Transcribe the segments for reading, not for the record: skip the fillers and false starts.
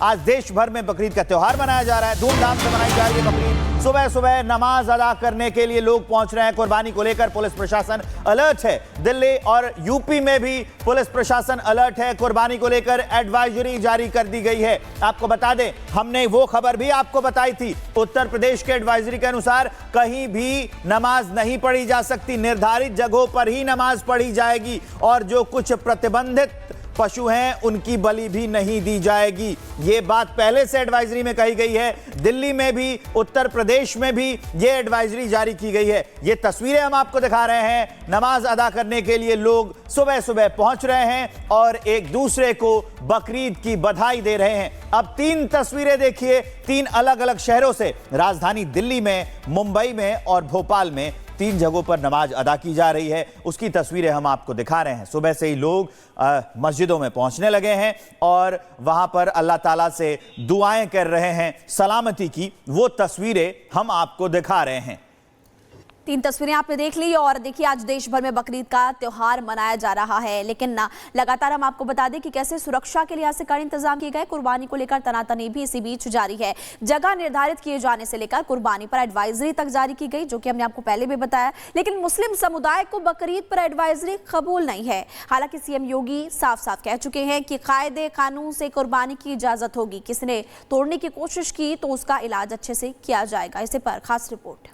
आज देश भर में बकरीद का त्योहार मनाया जा रहा है, धूमधाम से मनाई जा रही है बकरीद। सुबह सुबह नमाज अदा करने के लिए लोग पहुंच रहे हैं। कुर्बानी को लेकर पुलिस प्रशासन अलर्ट है। दिल्ली और यूपी में भी पुलिस प्रशासन अलर्ट है। कुर्बानी को लेकर एडवाइजरी जारी कर दी गई है। आपको बता दें, हमने वो खबर भी आपको बताई थी। उत्तर प्रदेश के एडवाइजरी के अनुसार कहीं भी नमाज नहीं पढ़ी जा सकती, निर्धारित जगहों पर ही नमाज पढ़ी जाएगी और जो कुछ प्रतिबंधित पशु हैं उनकी बलि भी नहीं दी जाएगी। यह बात पहले से एडवाइजरी में कही गई है। दिल्ली में भी, उत्तर प्रदेश में भी यह एडवाइजरी जारी की गई है। ये तस्वीरें हम आपको दिखा रहे हैं। नमाज अदा करने के लिए लोग सुबह सुबह पहुंच रहे हैं और एक दूसरे को बकरीद की बधाई दे रहे हैं। अब 3 तस्वीरें देखिए, 3 अलग अलग शहरों से। राजधानी दिल्ली में, मुंबई में और भोपाल में 3 जगहों पर नमाज अदा की जा रही है। उसकी तस्वीरें हम आपको दिखा रहे हैं। सुबह से ही लोग मस्जिदों में पहुंचने लगे हैं और वहां पर अल्लाह ताला से दुआएं कर रहे हैं सलामती की। वो तस्वीरें हम आपको दिखा रहे हैं। 3 तस्वीरें आपने देख ली और देखिए आज देश भर में बकरीद का त्योहार मनाया जा रहा है, लेकिन लगातार हम आपको बता दें कि कैसे सुरक्षा के लिहाज से कड़े इंतजाम किए गए। कुर्बानी को लेकर तनातनी भी इसी बीच जारी है। जगह निर्धारित किए जाने से लेकर कुर्बानी पर एडवाइजरी तक जारी की गई, जो कि हमने आपको पहले भी बताया। लेकिन मुस्लिम समुदाय को बकरीद पर एडवाइजरी कबूल नहीं है। हालांकि सीएम योगी साफ साफ कह चुके हैं कि कायदे कानून से कुर्बानी की इजाजत होगी। किसी ने तोड़ने की कोशिश की तो उसका इलाज अच्छे से किया जाएगा। इसे पर खास रिपोर्ट।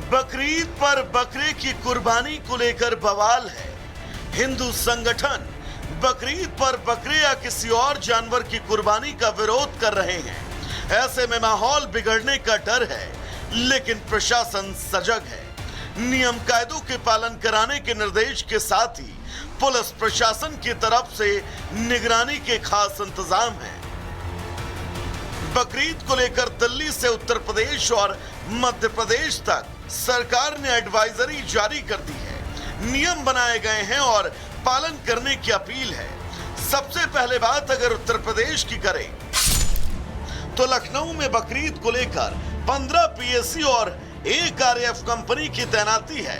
बकरीद पर बकरे की कुर्बानी को लेकर बवाल है। हिंदू संगठन बकरीद पर बकरे या किसी और जानवर की कुर्बानी का विरोध कर रहे हैं। ऐसे में माहौल बिगड़ने का डर है, लेकिन प्रशासन सजग है। नियम कायदों के पालन कराने के निर्देश के साथ ही पुलिस प्रशासन की तरफ से निगरानी के खास इंतजाम हैं। बकरीद को लेकर दिल्ली से उत्तर प्रदेश और मध्य प्रदेश तक सरकार ने एडवाइजरी जारी कर दी है। नियम बनाए गए हैं और पालन करने की अपील है। सबसे पहले बात अगर उत्तर प्रदेश की करें तो लखनऊ में बकरीद को लेकर 15 पीएससी और 1 आरएएफ कंपनी की तैनाती है।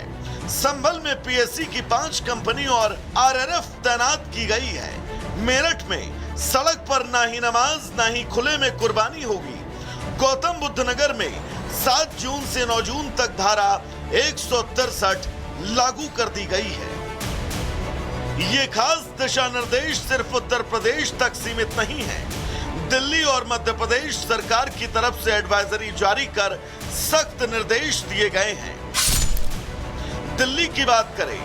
संभल में पीएससी की 5 कंपनी और आरआरएफ तैनात की गई है। मेरठ में सड़क पर ना ही नमाज ना ही खुले में कुर्बानी होगी। गौतम बुद्ध नगर में 7 जून से 9 जून तक धारा 163 लागू कर दी गई है। ये खास दिशा निर्देश सिर्फ उत्तर प्रदेश तक सीमित नहीं है। दिल्ली और मध्य प्रदेश सरकार की तरफ से एडवाइजरी जारी कर सख्त निर्देश दिए गए हैं। दिल्ली की बात करें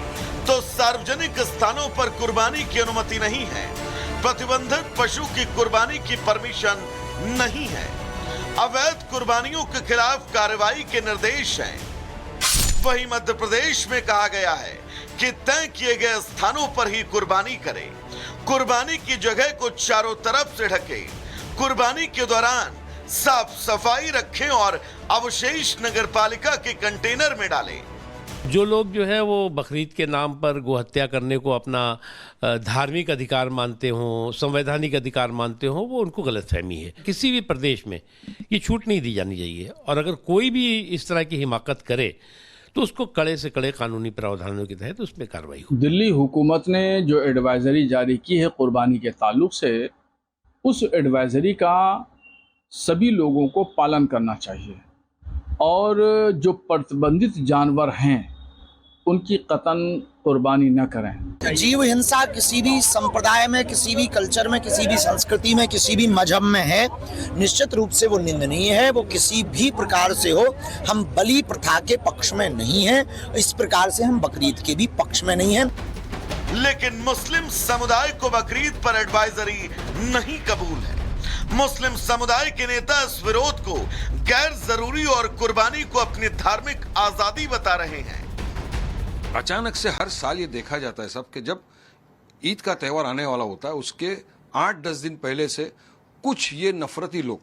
तो सार्वजनिक स्थानों पर कुर्बानी की अनुमति नहीं है। प्रतिबंधित पशु की कुर्बानी की परमिशन नहीं है। अवैध कुर्बानियों के खिलाफ कार्रवाई के निर्देश हैं। वहीं मध्य प्रदेश में कहा गया है कि तय किए गए स्थानों पर ही कुर्बानी करें। कुर्बानी की जगह को चारों तरफ से ढकें। कुर्बानी के दौरान साफ सफाई रखें और अवशेष नगरपालिका के कंटेनर में डालें। जो लोग जो है वो बकरीद के नाम पर गोहत्या करने को अपना धार्मिक अधिकार मानते हों, संवैधानिक अधिकार मानते हों, वो उनको गलतफहमी है। किसी भी प्रदेश में ये छूट नहीं दी जानी चाहिए और अगर कोई भी इस तरह की हिमाकत करे तो उसको कड़े से कड़े कानूनी प्रावधानों के तहत उसमें कार्रवाई हो। दिल्ली हुकूमत ने जो एडवाइजरी जारी की है कुर्बानी के ताल्लुक से, उस एडवाइजरी का सभी लोगों को पालन करना चाहिए और जो प्रतिबंधित जानवर हैं उनकी कतन कुर्बानी न करें। जीव हिंसा किसी भी संप्रदाय में, किसी भी कल्चर में, किसी भी संस्कृति में, किसी भी मजहब में है, निश्चित रूप से वो निंदनीय है। वो किसी भी प्रकार से हो, हम बलि प्रथा के पक्ष में नहीं हैं। इस प्रकार से हम बकरीद के भी पक्ष में नहीं हैं। लेकिन मुस्लिम समुदाय को बकरीद पर एडवाइजरी नहीं कबूल है। मुस्लिम समुदाय के नेता इस विरोध को गैर जरूरी और कुर्बानी को अपनी धार्मिक आजादी बता रहे हैं। अचानक से हर साल ये देखा जाता है सब कि जब ईद का त्यौहार आने वाला होता है उसके 8-10 दिन पहले से कुछ ये नफरती लोग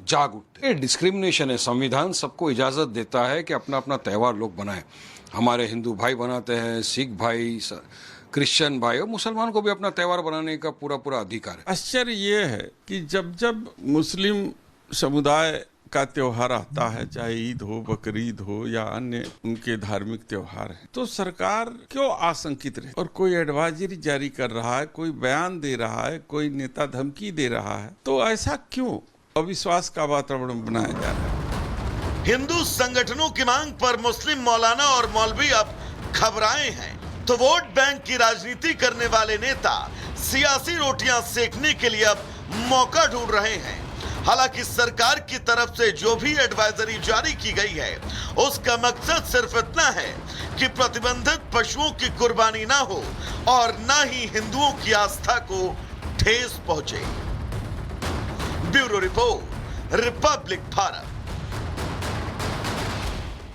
जाग उठते। ये डिस्क्रिमिनेशन है। संविधान सबको इजाजत देता है कि अपना अपना त्यौहार लोग बनाएं। हमारे हिंदू भाई बनाते हैं, सिख भाई, क्रिश्चियन भाई और मुसलमान को भी अपना त्यौहार बनाने का पूरा अधिकार है। आश्चर्य ये है कि जब जब मुस्लिम समुदाय का त्योहार आता है, चाहे ईद हो, बकरीद हो या अन्य उनके धार्मिक त्योहार हैं, तो सरकार क्यों आशंकित रहे? और कोई एडवाइजरी जारी कर रहा है, कोई बयान दे रहा है, कोई नेता धमकी दे रहा है, तो ऐसा क्यों अविश्वास का वातावरण बनाया जा रहा है? हिंदू संगठनों की मांग पर मुस्लिम मौलाना और मौलवी अब घबराए हैं, तो वोट बैंक की राजनीति करने वाले नेता सियासी रोटियां सेकने के लिए अब मौका ढूंढ रहे हैं। हालांकि सरकार की तरफ से जो भी एडवाइजरी जारी की गई है, उसका मकसद सिर्फ इतना है कि प्रतिबंधित पशुओं की कुर्बानी ना हो और ना ही हिंदुओं की आस्था को ठेस पहुंचे। Bureau report, Republic Bharat.